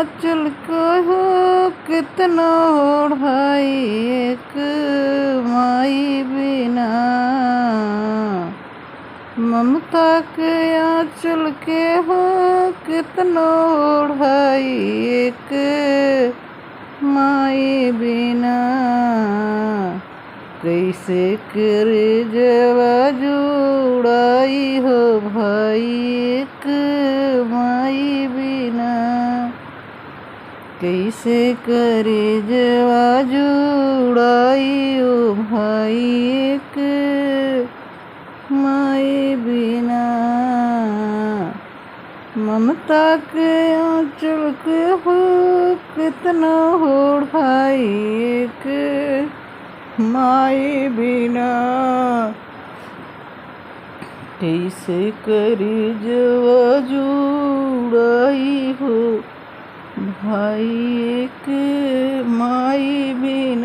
आंचल को हो कितना ओढ़ाई एक माई बिना। ममता के आंचल के हो कितना ओढ़ाई एक माई बिना। कैसे करे जवा जुड़ाई हो भाई एक माई बिना। कैसे करे जवा जुड़ाई हो भाई एक माई बिना। ममता के आंचल के हो कितना ओढ़ाई एक माई बिना। कैसे करी जवा जुड़ाई हो भाई एक माई बिना।